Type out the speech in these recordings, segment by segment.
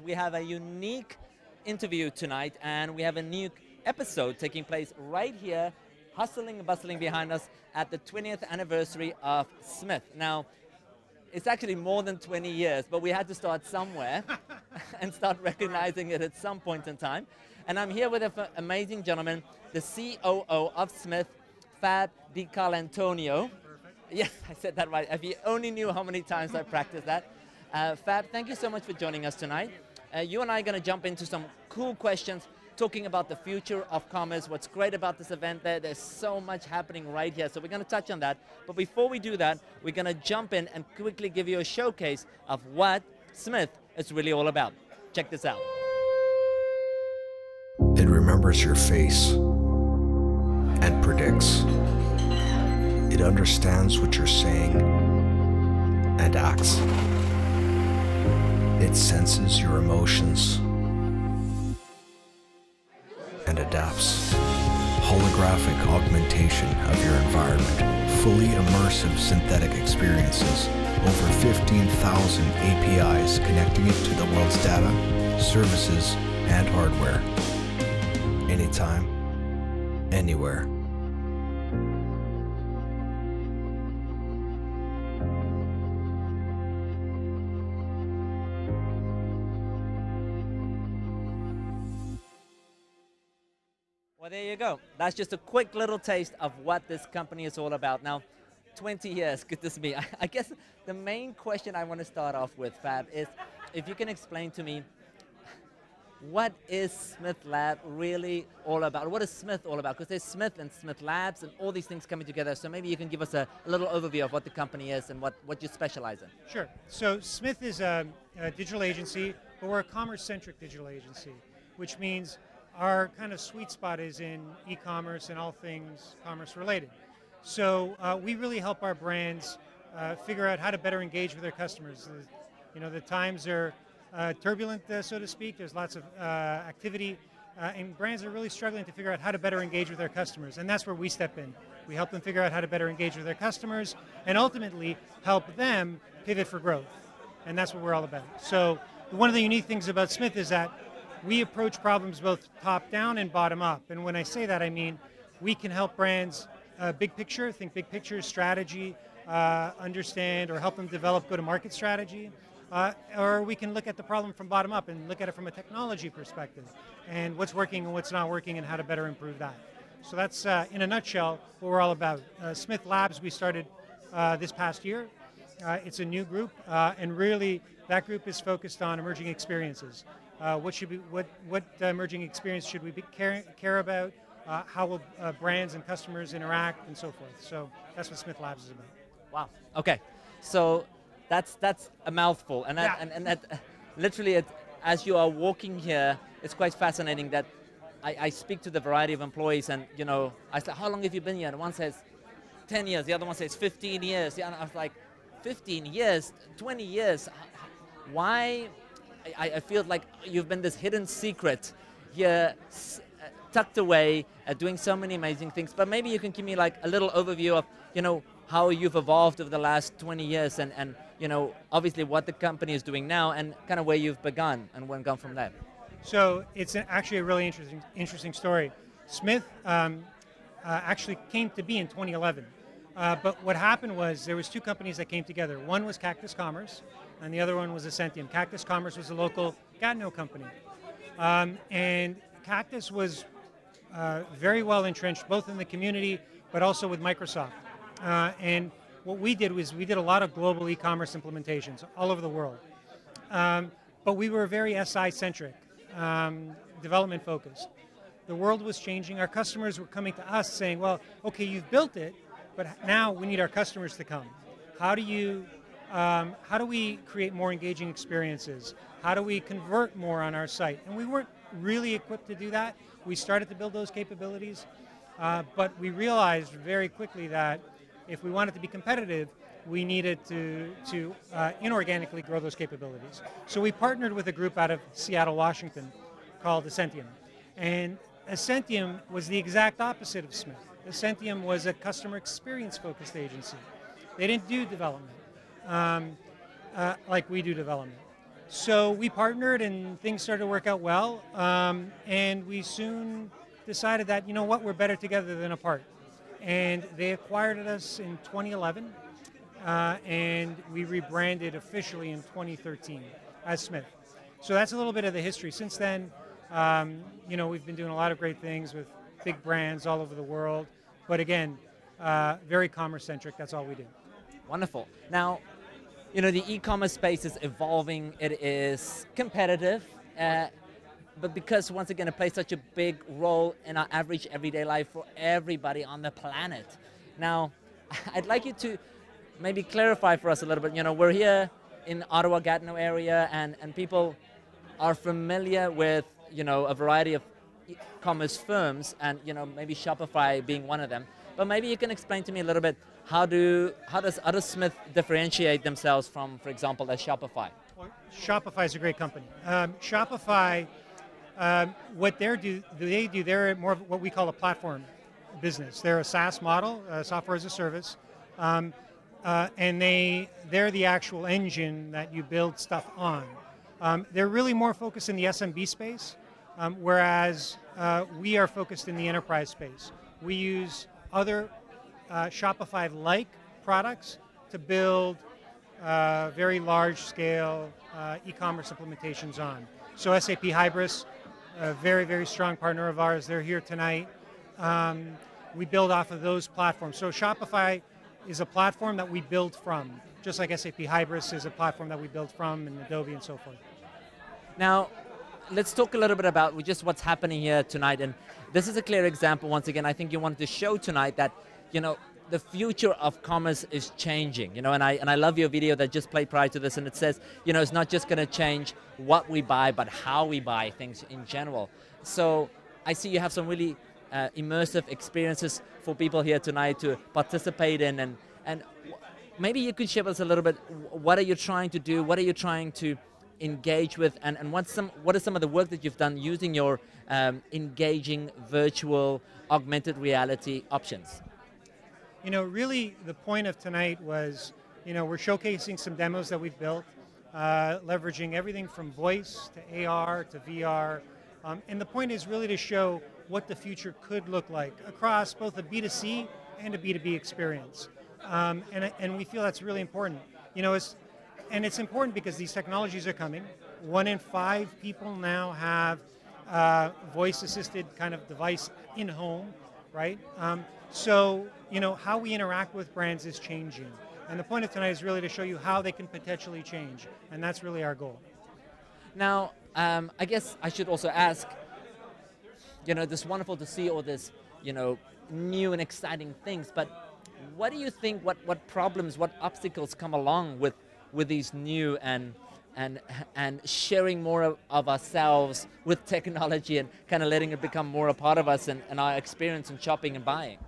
We have a unique interview tonight, and we have a new episode taking place right here, hustling and bustling behind us at the 20th anniversary of Smith. Now, it's actually more than 20 years, but we had to start somewhere and start recognizing it at some point in time. And I'm here with an amazing gentleman, the COO of Smith, Fab DiCarlantonio. Perfect. Yes, I said that right. If you only knew how many times I practiced that. Fab, thank you so much for joining us tonight. You and I are going to jump into some cool questions, talking about the future of commerce, what's great about this event. There's so much happening right here, so we're going to touch on that. But before we do that, we're going to jump in and quickly give you a showcase of what Smith is really all about. Check this out. It remembers your face and predicts. It understands what you're saying and acts. It senses your emotions and adapts. Holographic augmentation of your environment, fully immersive synthetic experiences, over 15,000 APIs connecting it to the world's data, services, and hardware. Anytime, anywhere. Well, there you go. That's just a quick little taste of what this company is all about. Now, 20 years, good to see me. I guess the main question I want to start off with, Fab, is if you can explain to me, what is Smith Lab really all about? What is Smith all about? Because there's Smith and Smith Labs and all these things coming together. So maybe you can give us a little overview of what the company is and what you specialize in. Sure. So Smith is a digital agency, but we're a commerce-centric digital agency, which means our kind of sweet spot is in e-commerce and all things commerce related. So we really help our brands figure out how to better engage with their customers. The times are turbulent, so to speak. There's lots of activity, and brands are really struggling to figure out how to better engage with their customers, and that's where we step in. We help them figure out how to better engage with their customers, and ultimately help them pivot for growth, and that's what we're all about. So one of the unique things about Smith is that we approach problems both top down and bottom up, and when I say that, I mean we can help brands big picture, think big picture, strategy, understand or help them develop go-to-market strategy. Or we can look at the problem from bottom up and look at it from a technology perspective and what's working and what's not working and how to better improve that. So that's, in a nutshell, what we're all about. Smith Labs, we started this past year. It's a new group, and really that group is focused on emerging experiences. What emerging experience should we care about? How will brands and customers interact and so forth. So that's what Smith Labs is about. Wow. Okay. So that's a mouthful, and that, Yeah. and that literally, as you are walking here, it's quite fascinating that I speak to the variety of employees, and I said, how long have you been here? And one says 10 years, the other one says 15 years. Yeah, and I was like, 15 years, 20 years. Why? I feel like you've been this hidden secret here, tucked away, doing so many amazing things. But maybe you can give me like a little overview of how you've evolved over the last 20 years and obviously what the company is doing now and kind of where you've begun and when gone from there. So it's actually a really interesting story. Smith actually came to be in 2011. But what happened was there was two companies that came together. One was Cactus Commerce and the other one was Ascentium. Cactus Commerce was a local Gatineau company. And Cactus was very well entrenched both in the community but also with Microsoft. And what we did was we did a lot of global e-commerce implementations all over the world. But we were very SI-centric, development focused. The world was changing. Our customers were coming to us saying, well, okay, you've built it, but now we need our customers to come. How do we create more engaging experiences? How do we convert more on our site? And we weren't really equipped to do that. We started to build those capabilities, but we realized very quickly that if we wanted to be competitive, we needed to inorganically grow those capabilities. So we partnered with a group out of Seattle, Washington called Ascentium. And Ascentium was the exact opposite of Smith. Ascentium was a customer experience focused agency. They didn't do development like we do development. So we partnered and things started to work out well. And we soon decided that, you know what, we're better together than apart. And they acquired us in 2011. And we rebranded officially in 2013 as Smith. So that's a little bit of the history. Since then, you know, we've been doing a lot of great things with big brands all over the world. But again, very commerce-centric. That's all we do. Wonderful. Now, you know, the e-commerce space is evolving. It is competitive. But because, once again, it plays such a big role in our average everyday life for everybody on the planet. Now, I'd like you to maybe clarify for us a little bit. You know, we're here in Ottawa, Gatineau area, and people are familiar with, you know, a variety of e-commerce firms, and, you know, maybe Shopify being one of them. But maybe you can explain to me a little bit, how does other Smith differentiate themselves from, for example, a Shopify? Well, Shopify is a great company. Shopify, what they do, they're more of what we call a platform business. They're a SaaS model, software as a service. And they're the actual engine that you build stuff on. They're really more focused in the SMB space, whereas we are focused in the enterprise space. We use other Shopify-like products to build very large-scale e-commerce implementations on. So SAP Hybris, a very, very strong partner of ours, they're here tonight. We build off of those platforms. So Shopify is a platform that we build from, just like SAP Hybris is a platform that we build from, and Adobe and so forth. Now, let's talk a little bit about just what's happening here tonight. And this is a clear example, once again, I think you wanted to show tonight that, you know, the future of commerce is changing, you know, and I love your video that just played prior to this, and it says, you know, it's not just going to change what we buy, but how we buy things in general. So I see you have some really immersive experiences for people here tonight to participate in, and maybe you could share with us a little bit, what are you trying to do, what are you trying to engage with, and what are some of the work that you've done using your engaging virtual augmented reality options? You know, really the point of tonight was, you know, we're showcasing some demos that we've built, leveraging everything from voice to AR to VR, and the point is really to show what the future could look like across both a B2C and a B2B experience. And we feel that's really important. You know, it's important because these technologies are coming. 1 in 5 people now have voice-assisted kind of device in home, right? So, you know, how we interact with brands is changing. And the point of tonight is really to show you how they can potentially change. And that's really our goal. Now, I guess I should also ask, you know, it's wonderful to see all this, you know, new and exciting things, but what do you think, what problems, what obstacles come along with these new and sharing more of ourselves with technology and kind of letting it become more a part of us and our experience in shopping and buying?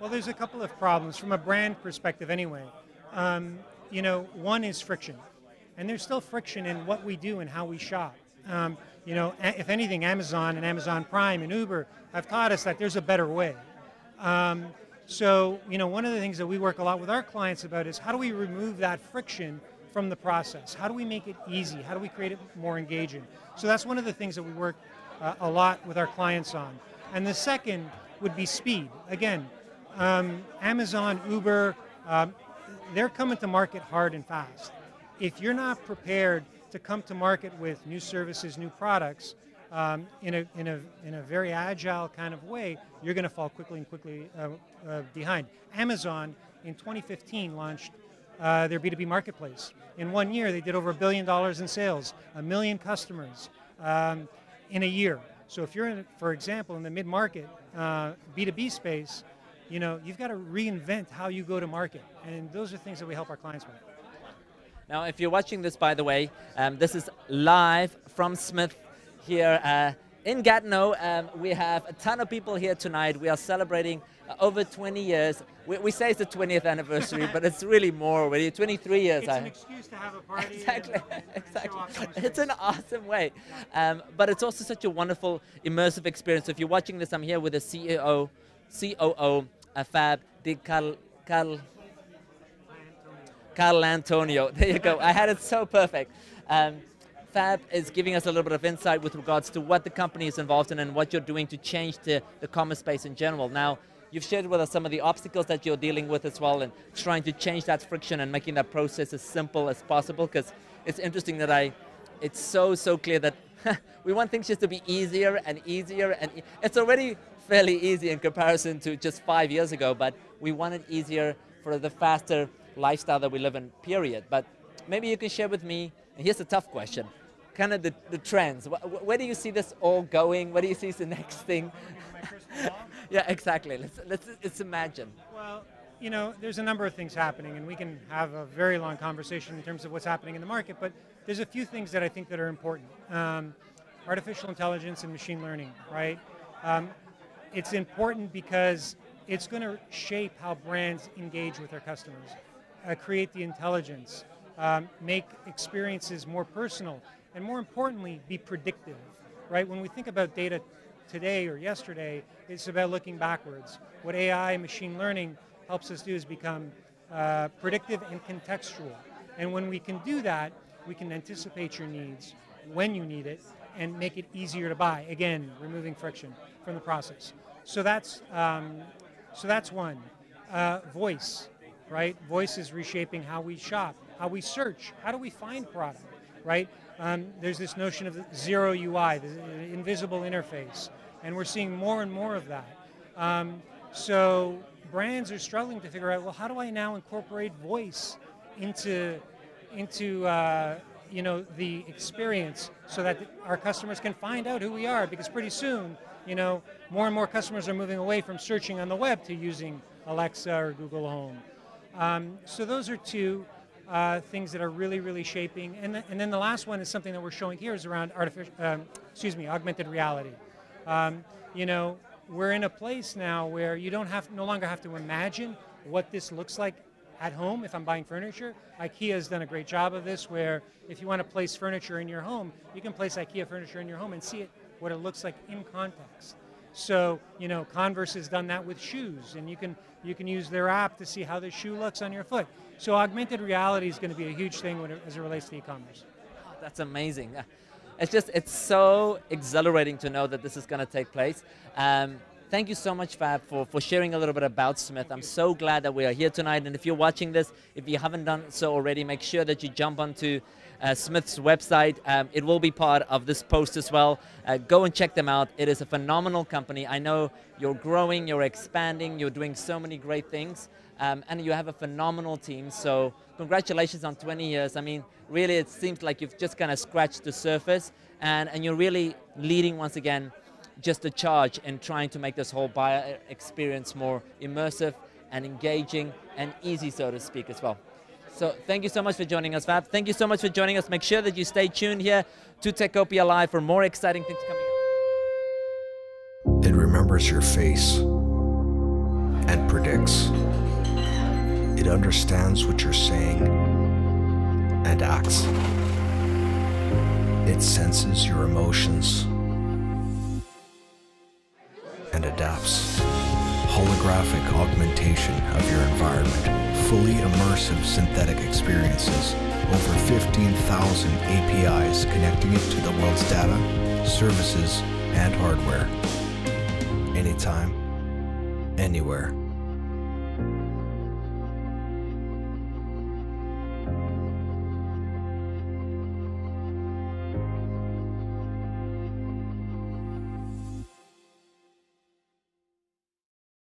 Well, there's a couple of problems from a brand perspective anyway. You know, one is friction. And there's still friction in what we do and how we shop. You know, if anything, Amazon and Amazon Prime and Uber have taught us that there's a better way. So, you know, one of the things that we work a lot with our clients about is how do we remove that friction from the process? How do we make it easy? How do we create it more engaging? So that's one of the things that we work a lot with our clients on. And the second would be speed. Again, Amazon, Uber, they're coming to market hard and fast. If you're not prepared to come to market with new services, new products, in a very agile kind of way, you're going to fall quickly behind. Amazon in 2015 launched their B2B marketplace. In 1 year, they did over $1 billion in sales, 1 million customers in a year. So if you're, for example, in the mid-market B2B space, you know, you've got to reinvent how you go to market. And those are things that we help our clients with. Now, if you're watching this, by the way, this is live from Smith here in Gatineau. We have a ton of people here tonight. We are celebrating over 20 years. We say it's the 20th anniversary, but it's really more. We're 23 years. It's an excuse to have a party. Exactly, and exactly. show off It's an awesome way. But it's also such a wonderful, immersive experience. So if you're watching this, I'm here with the COO, Fab Di Carl Antonio. There you go. I had it so perfect. Fab is giving us a little bit of insight with regards to what the company is involved in and what you're doing to change the commerce space in general. Now, you've shared with us some of the obstacles that you're dealing with as well and trying to change that friction and making that process as simple as possible, because it's interesting that it's so clear that we want things just to be easier and easier, and it's already fairly easy in comparison to just 5 years ago, but we want it easier for the faster lifestyle that we live in, period. But maybe you can share with me, and here's a tough question, kind of the trends. Where do you see this all going? What do you see is the next thing? Yeah, exactly. Let's imagine. Well, you know, there's a number of things happening, and we can have a very long conversation in terms of what's happening in the market, but there's a few things that I think that are important. Artificial intelligence and machine learning, right? It's important because it's going to shape how brands engage with their customers, create the intelligence, make experiences more personal, and more importantly, be predictive, right? When we think about data today or yesterday, it's about looking backwards. What AI and machine learning helps us do is become predictive and contextual. And when we can do that, we can anticipate your needs when you need it and make it easier to buy. Again, removing friction from the process. So that's one. Voice, right? Voice is reshaping how we shop, how we search, how do we find product, right? There's this notion of zero UI, the invisible interface, and we're seeing more and more of that. So brands are struggling to figure out, well, how do I now incorporate voice into you know, the experience so that our customers can find out who we are, because pretty soon, you know, more and more customers are moving away from searching on the web to using Alexa or Google Home. So those are two things that are really shaping. And then the last one is something that we're showing here is around augmented reality. You know, we're in a place now where you no longer have to imagine what this looks like at home if I'm buying furniture. IKEA has done a great job of this, where if you want to place furniture in your home, you can place IKEA furniture in your home and see it, what it looks like in context. So, you know, Converse has done that with shoes, and you can use their app to see how the shoe looks on your foot. So augmented reality is going to be a huge thing as it relates to e-commerce. Oh, that's amazing. It's so exhilarating to know that this is going to take place. Thank you so much, Fab, for sharing a little bit about Smith. I'm so glad that we are here tonight. And if you're watching this, if you haven't done so already, make sure that you jump onto Smith's website. It will be part of this post as well. Go and check them out. It is a phenomenal company. I know you're growing, you're expanding, you're doing so many great things. And you have a phenomenal team. So congratulations on 20 years. I mean, really, it seems like you've just kind of scratched the surface. And you're really leading, once again, just a charge in trying to make this whole buyer experience more immersive and engaging and easy, so to speak, as well. So thank you so much for joining us, Fab. Thank you so much for joining us. Make sure that you stay tuned here to Techopia Live for more exciting things coming up. It remembers your face and predicts. It understands what you're saying and acts. It senses your emotions and adapts. Holographic augmentation of your environment. Fully immersive synthetic experiences. Over 15,000 APIs connecting it to the world's data, services, and hardware. Anytime, anywhere.